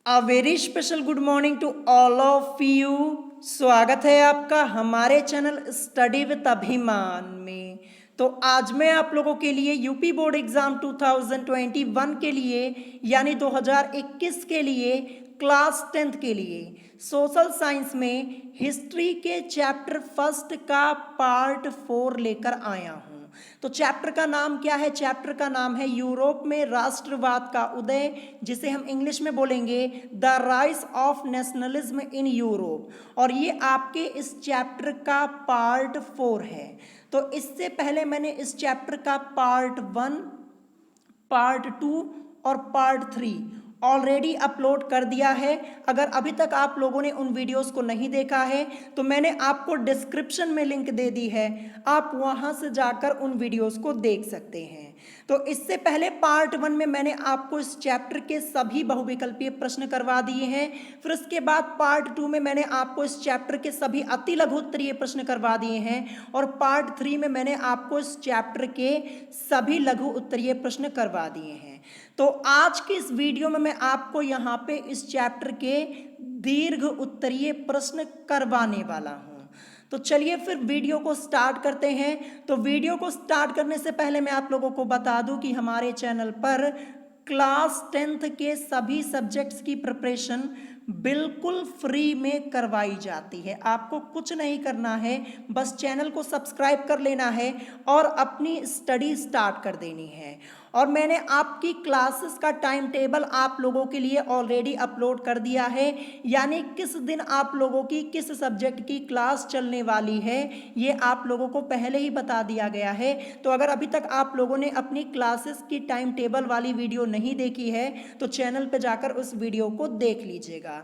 A very special good morning to all of you. स्वागत है आपका हमारे चैनल स्टडी विद अभिमान में। तो आज मैं आप लोगों के लिए यूपी बोर्ड एग्जाम 2021 के लिए यानी 2021 के लिए क्लास 10th के लिए सोशल साइंस में हिस्ट्री के चैप्टर फर्स्ट का पार्ट 4 लेकर आया हूँ। तो चैप्टर का नाम क्या है? चैप्टर का नाम है यूरोप में राष्ट्रवाद का उदय, जिसे हम इंग्लिश में बोलेंगे the rise of nationalism in Europe. और ये आपके इस चैप्टर का पार्ट 4 है। तो इससे पहले मैंने इस चैप्टर का पार्ट 1, पार्ट 2 और पार्ट 3 ऑलरेडी अपलोड कर दिया है। अगर अभी तक आप लोगों ने उन वीडियोस को नहीं देखा है तो मैंने आपको डिस्क्रिप्शन में लिंक दे दी है, आप वहां से जाकर उन वीडियोस को देख सकते हैं। तो इससे पहले पार्ट 1 में मैंने आपको इस चैप्टर के सभी बहुविकल्पीय प्रश्न करवा दिए हैं। फिर उसके बाद पार्ट 2 में मैंने आपको इस चैप्टर के सभी अति लघु उत्तरीय प्रश्न करवा दिए हैं और पार्ट 3 में मैंने आपको इस चैप्टर के सभी लघु उत्तरीय प्रश्न करवा दिए हैं। तो आज की इस वीडियो में मैं आपको यहाँ पे इस चैप्टर के दीर्घ उत्तरीय प्रश्न करवाने वाला हूँ। तो चलिए फिर वीडियो को स्टार्ट करते हैं। तो वीडियो को स्टार्ट करने से पहले मैं आप लोगों को बता दूं कि हमारे चैनल पर क्लास 10th के सभी सब्जेक्ट्स की प्रिपरेशन बिल्कुल फ्री में करवाई जाती है। आपको कुछ नहीं करना है, बस चैनल को सब्सक्राइब कर लेना है और अपनी स्टडी स्टार्ट कर देनी है। और मैंने आपकी क्लासेस का टाइम टेबल आप लोगों के लिए ऑलरेडी अपलोड कर दिया है, यानी किस दिन आप लोगों की किस सब्जेक्ट की क्लास चलने वाली है ये आप लोगों को पहले ही बता दिया गया है। तो अगर अभी तक आप लोगों ने अपनी क्लासेस की टाइम टेबल वाली वीडियो नहीं देखी है तो चैनल पर जाकर उस वीडियो को देख लीजिएगा।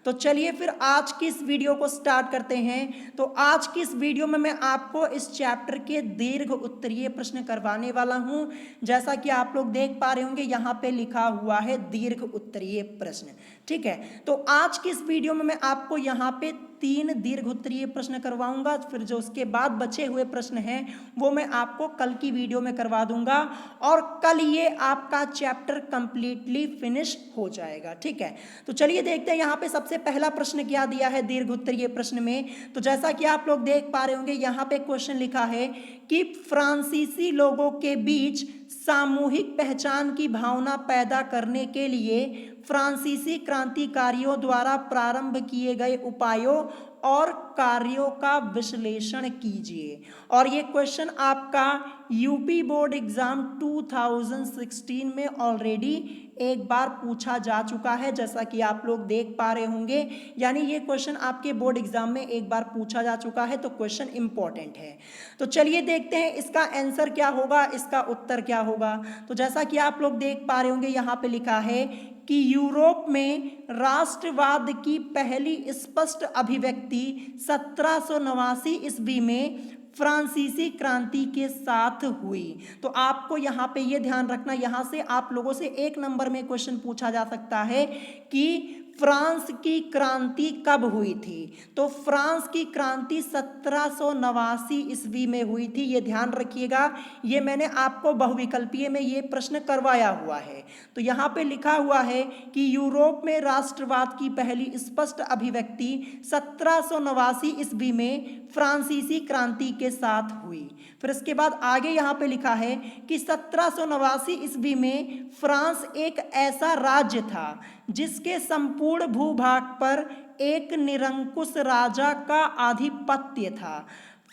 तो चलिए फिर आज की इस वीडियो को स्टार्ट करते हैं। तो आज की इस वीडियो में मैं आपको इस चैप्टर के दीर्घ उत्तरीय प्रश्न करवाने वाला हूं। जैसा कि आप लोग देख पा रहे होंगे यहाँ पे लिखा हुआ है दीर्घ उत्तरीय प्रश्न, ठीक है। तो आज की इस वीडियो में मैं आपको यहाँ पे 3 दीर्घ उत्तरीय प्रश्न करवाऊंगा। फिर जो उसके बाद बचे हुए प्रश्न हैं वो मैं आपको कल की वीडियो में करवा दूंगा और कल ये आपका चैप्टर कंप्लीटली फिनिश हो जाएगा, ठीक है। तो चलिए देखते हैं यहाँ पे सबसे पहला प्रश्न क्या दिया है दीर्घ उत्तरीय प्रश्न में। तो जैसा कि आप लोग देख पा रहे होंगे यहाँ पे क्वेश्चन लिखा है कि फ्रांसीसी लोगों के बीच सामूहिक पहचान की भावना पैदा करने के लिए फ्रांसीसी क्रांतिकारियों द्वारा प्रारंभ किए गए उपायों और कार्यों का विश्लेषण कीजिए। और ये क्वेश्चन आपका यूपी बोर्ड एग्जाम 2016 में ऑलरेडी एक बार पूछा जा चुका है, जैसा कि आप लोग देख पा रहे होंगे। यानी ये क्वेश्चन आपके बोर्ड एग्जाम में एक बार पूछा जा चुका है, तो क्वेश्चन इंपॉर्टेंट है। तो चलिए देखते हैं इसका आंसर क्या होगा, इसका उत्तर क्या होगा। तो जैसा कि आप लोग देख पा रहे होंगे यहाँ पे लिखा है कि यूरोप में राष्ट्रवाद की पहली स्पष्ट अभिव्यक्ति 1789 ईस्वी में फ्रांसीसी क्रांति के साथ हुई। तो आपको यहाँ पे ये ध्यान रखना, यहाँ से आप लोगों से 1 नंबर में क्वेश्चन पूछा जा सकता है कि फ्रांस की क्रांति कब हुई थी। तो फ्रांस की क्रांति 1789 ईस्वी में हुई थी, ये ध्यान रखिएगा। ये मैंने आपको बहुविकल्पीय में ये प्रश्न करवाया हुआ है। तो यहाँ पे लिखा हुआ है कि यूरोप में राष्ट्रवाद की पहली स्पष्ट अभिव्यक्ति 1789 ईस्वी में फ्रांसीसी क्रांति के साथ हुई। फिर इसके बाद आगे यहाँ पे लिखा है कि 1789 ईस्वी में फ्रांस एक ऐसा राज्य था जिसके संपूर्ण भूभाग पर एक निरंकुश राजा का आधिपत्य था।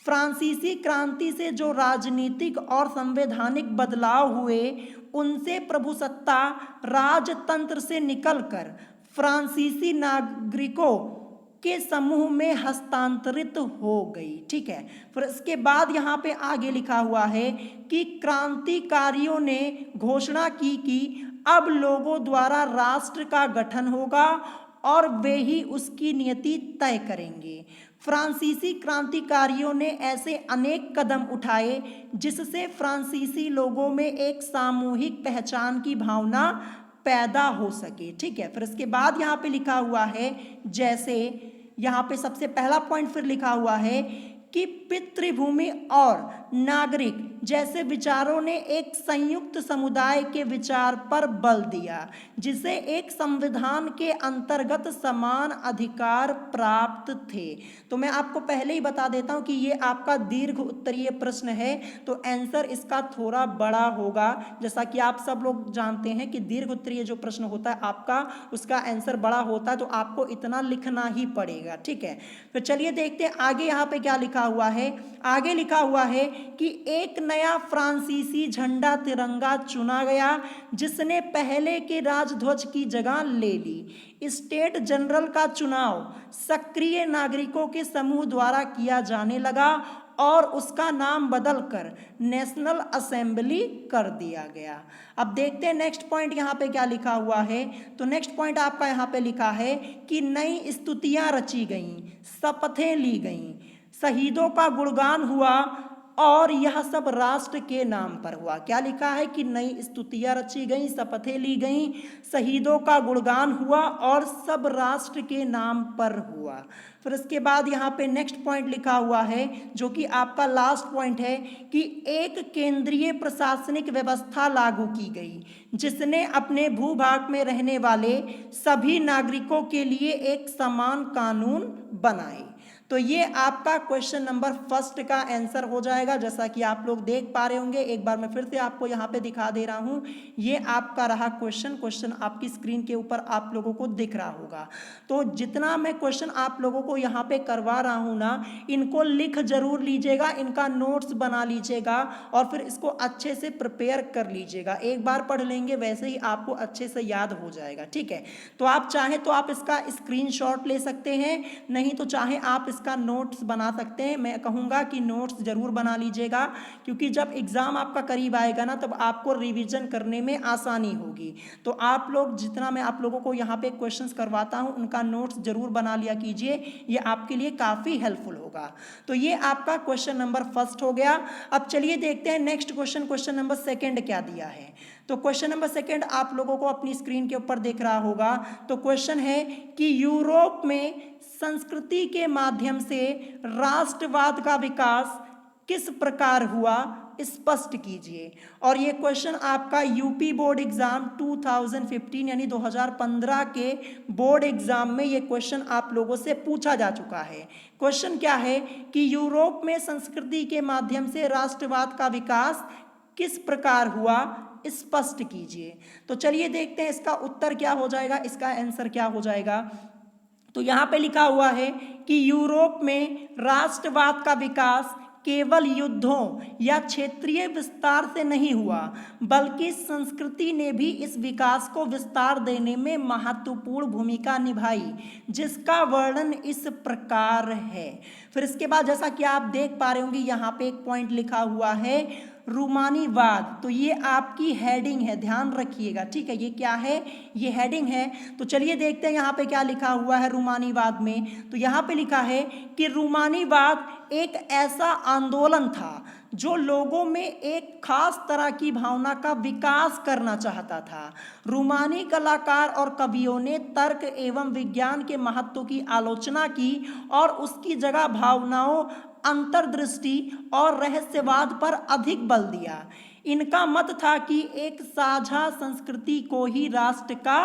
फ्रांसीसी क्रांति से जो राजनीतिक और संवैधानिक बदलाव हुए उनसे प्रभुसत्ता राजतंत्र से निकलकर फ्रांसीसी नागरिकों के समूह में हस्तांतरित हो गई, ठीक है। फिर इसके बाद यहाँ पे आगे लिखा हुआ है कि क्रांतिकारियों ने घोषणा की कि अब लोगों द्वारा राष्ट्र का गठन होगा और वे ही उसकी नियति तय करेंगे। फ्रांसीसी क्रांतिकारियों ने ऐसे अनेक कदम उठाए जिससे फ्रांसीसी लोगों में एक सामूहिक पहचान की भावना पैदा हो सके, ठीक है। फिर इसके बाद यहाँ पे लिखा हुआ है, जैसे यहाँ पे सबसे पहला पॉइंट फिर लिखा हुआ है कि पितृभूमि और नागरिक जैसे विचारों ने एक संयुक्त समुदाय के विचार पर बल दिया, जिसे एक संविधान के अंतर्गत समान अधिकार प्राप्त थे। तो मैं आपको पहले ही बता देता हूं कि ये आपका दीर्घ उत्तरीय प्रश्न है, तो आंसर इसका थोड़ा बड़ा होगा। जैसा कि आप सब लोग जानते हैं कि दीर्घ उत्तरीय जो प्रश्न होता है आपका, उसका आंसर बड़ा होता है, तो आपको इतना लिखना ही पड़ेगा। ठीक है, तो चलिए देखते हैं आगे यहाँ पे क्या लिखा हुआ है। आगे लिखा हुआ है कि एक नया फ्रांसीसी झंडा तिरंगा चुना गया, जिसने पहले के राजध्वज की जगह ले ली। स्टेट जनरल का चुनाव सक्रिय नागरिकों के समूह द्वारा किया जाने लगा और उसका नाम बदलकर नेशनल असेंबली कर दिया गया। अब देखते हैं नेक्स्ट पॉइंट यहाँ पे क्या लिखा हुआ है। तो नेक्स्ट पॉइंट आपका यहाँ पे लिखा है कि नई स्तुतियां रची गईं, शपथें ली गईं, शहीदों का गुणगान हुआ और यह सब राष्ट्र के नाम पर हुआ। क्या लिखा है कि नई स्तुतियां रची गईं, शपथें ली गईं, शहीदों का गुणगान हुआ और सब राष्ट्र के नाम पर हुआ। फिर इसके बाद यहाँ पे नेक्स्ट पॉइंट लिखा हुआ है जो कि आपका लास्ट पॉइंट है कि एक केंद्रीय प्रशासनिक व्यवस्था लागू की गई, जिसने अपने भूभाग में रहने वाले सभी नागरिकों के लिए एक समान कानून बनाए। तो ये आपका क्वेश्चन नंबर फर्स्ट का आंसर हो जाएगा। जैसा कि आप लोग देख पा रहे होंगे, एक बार मैं फिर से आपको यहाँ पे दिखा दे रहा हूँ। ये आपका रहा क्वेश्चन आपकी स्क्रीन के ऊपर आप लोगों को दिख रहा होगा। तो जितना मैं क्वेश्चन आप लोगों को यहाँ पे करवा रहा हूँ ना, इनको लिख जरूर लीजिएगा, इनका नोट्स बना लीजिएगा और फिर इसको अच्छे से प्रिपेयर कर लीजिएगा। एक बार पढ़ लेंगे वैसे ही आपको अच्छे से याद हो जाएगा। ठीक है, तो आप चाहें तो आप इसका स्क्रीनशॉट ले सकते हैं, नहीं तो चाहे आप इसका नोट्स बना सकते हैं। मैं कहूँगा कि नोट्स जरूर बना लीजिएगा, क्योंकि जब एग्ज़ाम आपका करीब आएगा ना, तब आपको रिवीजन करने में आसानी होगी। तो आप लोग जितना मैं आप लोगों को यहाँ पे क्वेश्चंस करवाता हूँ, उनका नोट्स जरूर बना लिया कीजिए, ये आपके लिए काफ़ी हेल्पफुल होगा। तो ये आपका क्वेश्चन नंबर फर्स्ट हो गया। अब चलिए देखते हैं नेक्स्ट क्वेश्चन नंबर सेकेंड क्या दिया है। तो क्वेश्चन नंबर सेकेंड आप लोगों को अपनी स्क्रीन के ऊपर दिख रहा होगा। तो क्वेश्चन है कि यूरोप में संस्कृति के माध्यम से राष्ट्रवाद का विकास किस प्रकार हुआ, स्पष्ट कीजिए। और ये क्वेश्चन आपका यूपी बोर्ड एग्जाम 2015 यानी 2015 के बोर्ड एग्जाम में ये क्वेश्चन आप लोगों से पूछा जा चुका है। क्वेश्चन क्या है कि यूरोप में संस्कृति के माध्यम से राष्ट्रवाद का विकास किस प्रकार हुआ, स्पष्ट कीजिए। तो चलिए देखते हैं इसका उत्तर क्या हो जाएगा, इसका आंसर क्या हो जाएगा। तो यहाँ पे लिखा हुआ है कि यूरोप में राष्ट्रवाद का विकास केवल युद्धों या क्षेत्रीय विस्तार से नहीं हुआ, बल्कि संस्कृति ने भी इस विकास को विस्तार देने में महत्वपूर्ण भूमिका निभाई, जिसका वर्णन इस प्रकार है। फिर इसके बाद जैसा कि आप देख पा रहे होंगे यहाँ पे एक पॉइंट लिखा हुआ है रूमानीवाद। तो ये आपकी हेडिंग है, ध्यान रखिएगा। ठीक है, ये क्या है, ये हेडिंग है। तो चलिए देखते हैं यहाँ पे क्या लिखा हुआ है रूमानीवाद में। तो यहाँ पे लिखा है कि रूमानीवाद एक ऐसा आंदोलन था जो लोगों में एक खास तरह की भावना का विकास करना चाहता था। रूमानी कलाकार और कवियों ने तर्क एवं विज्ञान के महत्व की आलोचना की और उसकी जगह भावनाओं, अंतर्दृष्टि और रहस्यवाद पर अधिक बल दिया। इनका मत था कि एक साझा संस्कृति को ही राष्ट्र का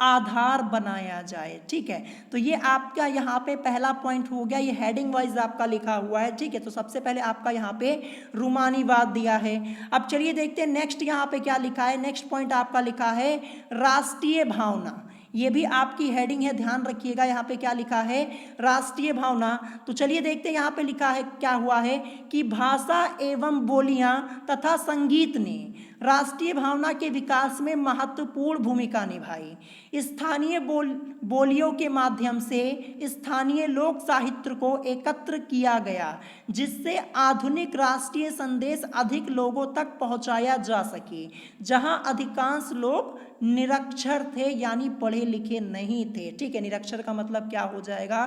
आधार बनाया जाए। ठीक है, तो ये आपका यहाँ पे पहला पॉइंट हो गया, ये हेडिंग वाइज आपका लिखा हुआ है। ठीक है, तो सबसे पहले आपका यहाँ पे रूमानीवाद दिया है। अब चलिए देखते हैं नेक्स्ट यहाँ पे क्या लिखा है। नेक्स्ट पॉइंट आपका लिखा है राष्ट्रीय भावना। ये भी आपकी हेडिंग है, ध्यान रखिएगा यहाँ पे क्या लिखा है, राष्ट्रीय भावना। तो चलिए देखते हैं यहाँ पे लिखा है क्या हुआ है कि भाषा एवं बोलियां तथा संगीत ने राष्ट्रीय भावना के विकास में महत्वपूर्ण भूमिका निभाई। स्थानीय बोलियों के माध्यम से स्थानीय लोक साहित्य को एकत्र किया गया, जिससे आधुनिक राष्ट्रीय संदेश अधिक लोगों तक पहुंचाया जा सके, जहां अधिकांश लोग निरक्षर थे यानी पढ़े लिखे नहीं थे। ठीक है, निरक्षर का मतलब क्या हो जाएगा,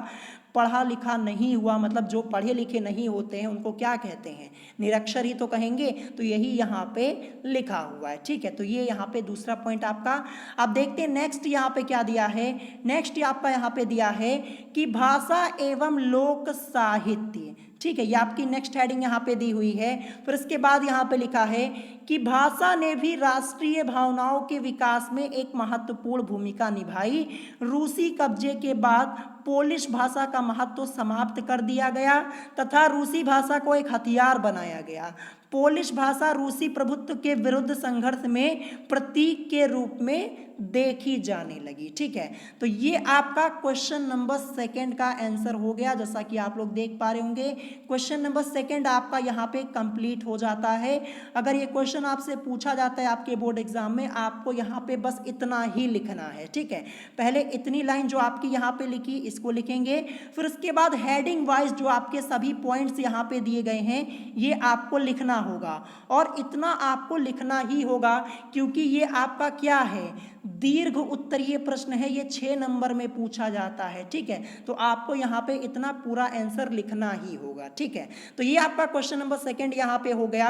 पढ़ा लिखा नहीं हुआ, मतलब जो पढ़े लिखे नहीं होते हैं उनको क्या कहते हैं, निरक्षर ही तो कहेंगे। तो यही यहाँ पे लिखा हुआ है। ठीक है, तो ये यहाँ पे दूसरा पॉइंट आपका। अब देखते हैं नेक्स्ट यहाँ पे क्या दिया है। नेक्स्ट आपका यहाँ पे दिया है कि भाषा एवं लोक साहित्य। ठीक है, ये आपकी नेक्स्ट हेडिंग यहाँ पे दी हुई है। फिर इसके बाद यहाँ पे लिखा है कि भाषा ने भी राष्ट्रीय भावनाओं के विकास में एक महत्वपूर्ण भूमिका निभाई। रूसी कब्जे के बाद पोलिश भाषा का महत्व समाप्त कर दिया गया तथा रूसी भाषा को एक हथियार बनाया गया। पोलिश भाषा रूसी प्रभुत्व के विरुद्ध संघर्ष में प्रतीक के रूप में देखी जाने लगी। ठीक है, तो ये आपका क्वेश्चन नंबर सेकंड का आंसर हो गया। जैसा कि आप लोग देख पा रहे होंगे, क्वेश्चन नंबर सेकंड आपका यहाँ पे कंप्लीट हो जाता है। अगर ये क्वेश्चन आपसे पूछा जाता है आपके बोर्ड एग्जाम में, आपको यहाँ पे बस इतना ही लिखना है। ठीक है, पहले इतनी लाइन जो आपकी यहाँ पे लिखी इसको लिखेंगे, फिर उसके बाद हेडिंग वाइज जो आपके सभी पॉइंट्स यहाँ पे दिए गए हैं ये आपको लिखना होगा। और इतना आपको लिखना ही होगा क्योंकि ये आपका क्या है, दीर्घ उत्तरीय प्रश्न है, ये 6 नंबर में पूछा जाता है। ठीक है, तो आपको यहाँ पे इतना पूरा आंसर लिखना ही होगा। ठीक है, तो ये आपका क्वेश्चन नंबर सेकंड यहाँ पे हो गया।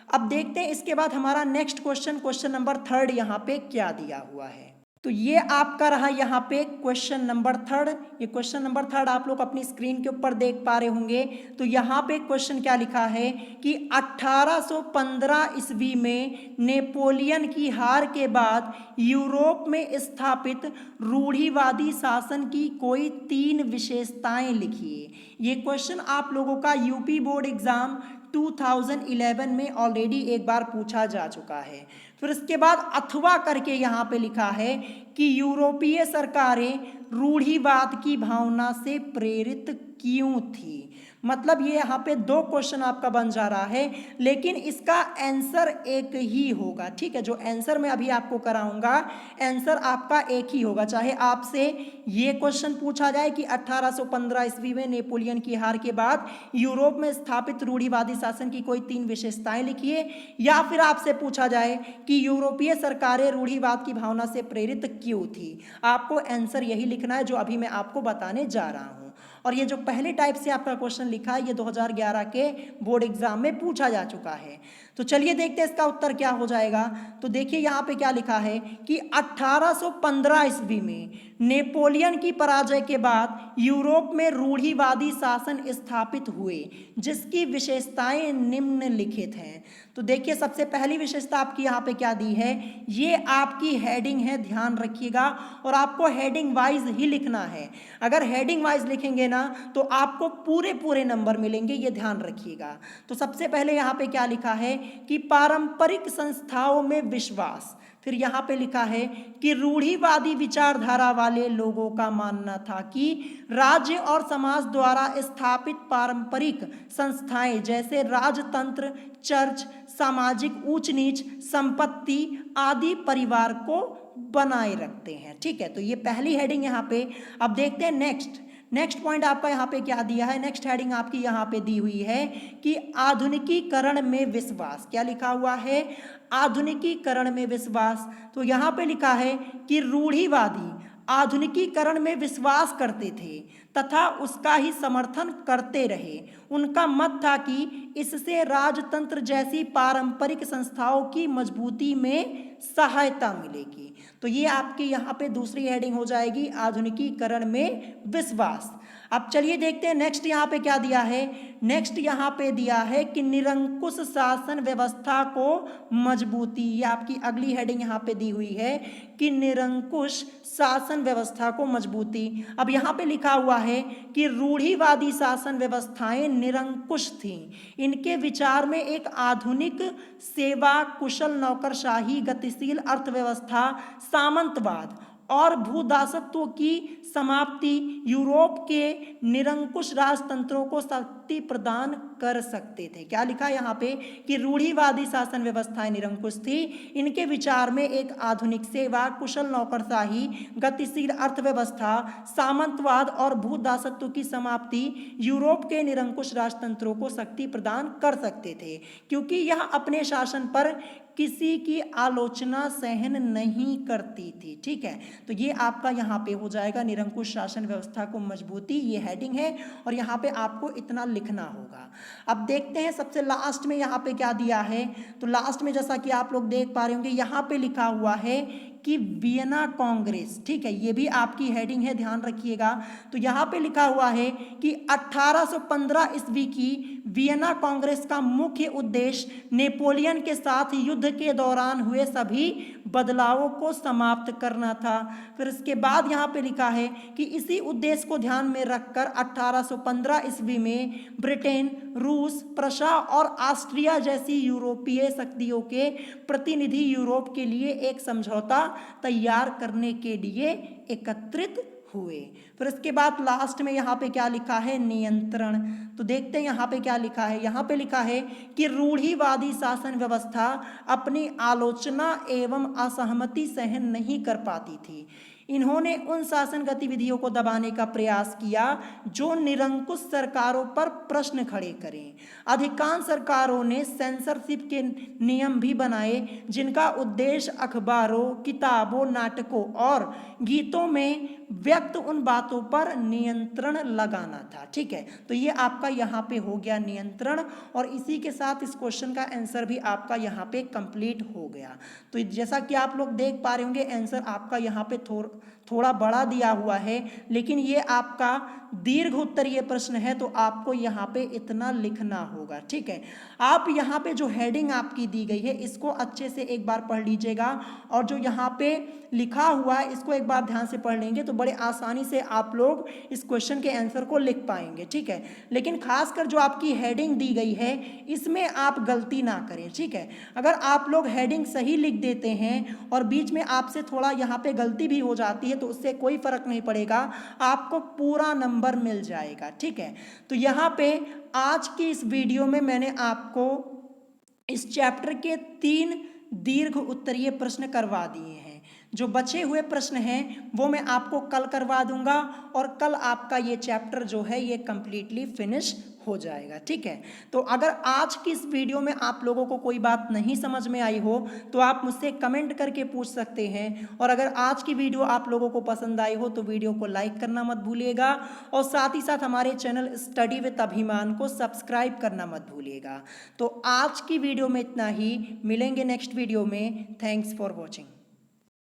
अब देखते हैं इसके बाद हमारा next question, question number third यहाँ पे क्या दिया हुआ है। तो ये आपका रहा यहाँ पे क्वेश्चन नंबर थर्ड। ये क्वेश्चन नंबर थर्ड आप लोग अपनी स्क्रीन के ऊपर देख पा रहे होंगे। तो यहाँ पे क्वेश्चन क्या लिखा है कि 1815 ईस्वी में नेपोलियन की हार के बाद यूरोप में स्थापित रूढ़िवादी शासन की कोई 3 विशेषताएं लिखिए। ये क्वेश्चन आप लोगों का यूपी बोर्ड एग्जाम 2011 में ऑलरेडी एक बार पूछा जा चुका है। फिर इसके बाद अथवा करके यहाँ पे लिखा है कि यूरोपीय सरकारें रूढ़िवाद की भावना से प्रेरित क्यों थी। मतलब ये यहाँ पे 2 क्वेश्चन आपका बन जा रहा है, लेकिन इसका आंसर एक ही होगा। ठीक है, जो आंसर मैं अभी आपको कराऊंगा आंसर आपका एक ही होगा। चाहे आपसे ये क्वेश्चन पूछा जाए कि 1815 ईस्वी में नेपोलियन की हार के बाद यूरोप में स्थापित रूढ़िवादी शासन की कोई 3 विशेषताएं लिखिए, या फिर आपसे पूछा जाए कि यूरोपीय सरकारें रूढ़िवाद की भावना से प्रेरित क्यों थी, आपको आंसर यही लिखना है जो अभी मैं आपको बताने जा रहा हूं। और ये जो पहले टाइप से आपका क्वेश्चन लिखा है ये 2011 के बोर्ड एग्जाम में पूछा जा चुका है। तो चलिए देखते हैं इसका उत्तर क्या हो जाएगा। तो देखिए यहाँ पे क्या लिखा है कि 1815 ईस्वी में नेपोलियन की पराजय के बाद यूरोप में रूढ़िवादी शासन स्थापित हुए जिसकी विशेषताएं निम्नलिखित हैं। तो देखिए सबसे पहली विशेषता आपकी यहाँ पे क्या दी है, ये आपकी हेडिंग है, ध्यान रखिएगा। और आपको हेडिंग वाइज ही लिखना है। अगर हेडिंग वाइज लिखेंगे ना तो आपको पूरे नंबर मिलेंगे, ये ध्यान रखिएगा। तो सबसे पहले यहाँ पे क्या लिखा है कि पारंपरिक संस्थाओं में विश्वास। फिर यहाँ पे लिखा है कि रूढ़िवादी विचारधारा वाले लोगों का मानना था कि राज्य और समाज द्वारा स्थापित पारंपरिक संस्थाएं जैसे राजतंत्र, चर्च, सामाजिक ऊंच नीच, संपत्ति आदि परिवार को बनाए रखते हैं। ठीक है, तो ये पहली हेडिंग यहाँ पे। अब देखते हैं नेक्स्ट पॉइंट आपका यहाँ पे क्या दिया है। नेक्स्ट हेडिंग आपकी यहाँ पे दी हुई है कि आधुनिकीकरण में विश्वास। क्या लिखा हुआ है, आधुनिकीकरण में विश्वास। तो यहाँ पे लिखा है कि रूढ़िवादी आधुनिकीकरण में विश्वास करते थे तथा उसका ही समर्थन करते रहे। उनका मत था कि इससे राजतंत्र जैसी पारंपरिक संस्थाओं की मजबूती में सहायता मिलेगी। तो ये आपकी यहाँ पे दूसरी हेडिंग हो जाएगी, आधुनिकीकरण में विश्वास। अब चलिए देखते हैं नेक्स्ट यहाँ पे क्या दिया है। नेक्स्ट यहाँ पे दिया है कि निरंकुश शासन व्यवस्था को मजबूती। ये आपकी अगली हेडिंग यहाँ पे दी हुई है कि निरंकुश शासन व्यवस्था को मजबूती। अब यहाँ पे लिखा हुआ है कि रूढ़िवादी शासन व्यवस्थाएं निरंकुश थीं। इनके विचार में एक आधुनिक सेवा कुशल नौकरशाही, गतिशील अर्थव्यवस्था, सामंतवाद और भूदासत्व की समाप्ति यूरोप के निरंकुश राजतंत्रों को शक्ति प्रदान कर सकते थे। क्या लिखा यहाँ पे कि रूढ़िवादी शासन व्यवस्थाएं निरंकुश थी। इनके विचार में एक आधुनिक सेवा, कुशल नौकरशाही, गतिशील अर्थव्यवस्था, सामंतवाद और भूदासत्व की समाप्ति यूरोप के निरंकुश राजतंत्रों को शक्ति प्रदान कर सकते थे, क्योंकि यह अपने शासन पर किसी की आलोचना सहन नहीं करती थी। ठीक है, तो ये आपका यहाँ पे हो जाएगा निरंकुश शासन व्यवस्था को मजबूती, ये हेडिंग है और यहाँ पे आपको इतना लिखना होगा। अब देखते हैं सबसे लास्ट में यहाँ पे क्या दिया है। तो लास्ट में जैसा कि आप लोग देख पा रहे होंगे यहाँ पे लिखा हुआ है कि वियना कांग्रेस, ठीक है, ये भी आपकी हेडिंग है, ध्यान रखिएगा। तो यहाँ पे लिखा हुआ है कि 1815 ईस्वी की वियना कांग्रेस का मुख्य उद्देश्य नेपोलियन के साथ युद्ध के दौरान हुए सभी बदलावों को समाप्त करना था। फिर इसके बाद यहाँ पे लिखा है कि इसी उद्देश्य को ध्यान में रखकर 1815 ईस्वी में ब्रिटेन, रूस, प्रशा और ऑस्ट्रिया जैसी यूरोपीय शक्तियों के प्रतिनिधि यूरोप के लिए एक समझौता तैयार करने के लिए एकत्रित हुए। फिर इसके बाद लास्ट में यहाँ पे क्या लिखा है, नियंत्रण। तो देखते हैं यहाँ पे क्या लिखा है। यहाँ पे लिखा है कि रूढ़िवादी शासन व्यवस्था अपनी आलोचना एवं असहमति सहन नहीं कर पाती थी। इन्होंने उन शासन गतिविधियों को दबाने का प्रयास किया जो निरंकुश सरकारों पर प्रश्न खड़े करें। अधिकांश सरकारों ने सेंसरशिप के नियम भी बनाए जिनका उद्देश्य अखबारों, किताबों, नाटकों और गीतों में व्यक्त उन बातों पर नियंत्रण लगाना था। ठीक है, तो ये आपका यहाँ पे हो गया नियंत्रण, और इसी के साथ इस क्वेश्चन का आंसर भी आपका यहाँ पे कंप्लीट हो गया। तो जैसा कि आप लोग देख पा रहे होंगे, आंसर आपका यहाँ पे थोड़ा बड़ा दिया हुआ है, लेकिन ये आपका दीर्घ उत्तरीय प्रश्न है, तो आपको यहाँ पे इतना लिखना होगा। ठीक है, आप यहाँ पे जो हेडिंग आपकी दी गई है इसको अच्छे से एक बार पढ़ लीजिएगा, और जो यहाँ पे लिखा हुआ है इसको एक बार ध्यान से पढ़ लेंगे तो बड़े आसानी से आप लोग इस क्वेश्चन के आंसर को लिख पाएंगे। ठीक है, लेकिन खासकर जो आपकी हेडिंग दी गई है इसमें आप गलती ना करें। ठीक है, अगर आप लोग हेडिंग सही लिख देते हैं और बीच में आपसे थोड़ा यहाँ पे गलती भी हो जाती है तो उससे कोई फर्क नहीं पड़ेगा, आपको पूरा नंबर मिल जाएगा। ठीक है, तो यहाँ पे आज की इस वीडियो में मैंने आपको इस चैप्टर के 3 दीर्घ उत्तरीय प्रश्न करवा दिए हैं। जो बचे हुए प्रश्न हैं वो मैं आपको कल करवा दूंगा, और कल आपका ये चैप्टर जो है ये कंप्लीटली फिनिश हो जाएगा। ठीक है, तो अगर आज की इस वीडियो में आप लोगों को कोई बात नहीं समझ में आई हो तो आप मुझसे कमेंट करके पूछ सकते हैं, और अगर आज की वीडियो आप लोगों को पसंद आई हो तो वीडियो को लाइक करना मत भूलिएगा, और साथ ही साथ हमारे चैनल स्टडी विद अभिमान को सब्सक्राइब करना मत भूलिएगा। तो आज की वीडियो में इतना ही, मिलेंगे नेक्स्ट वीडियो में। Thanks for watching.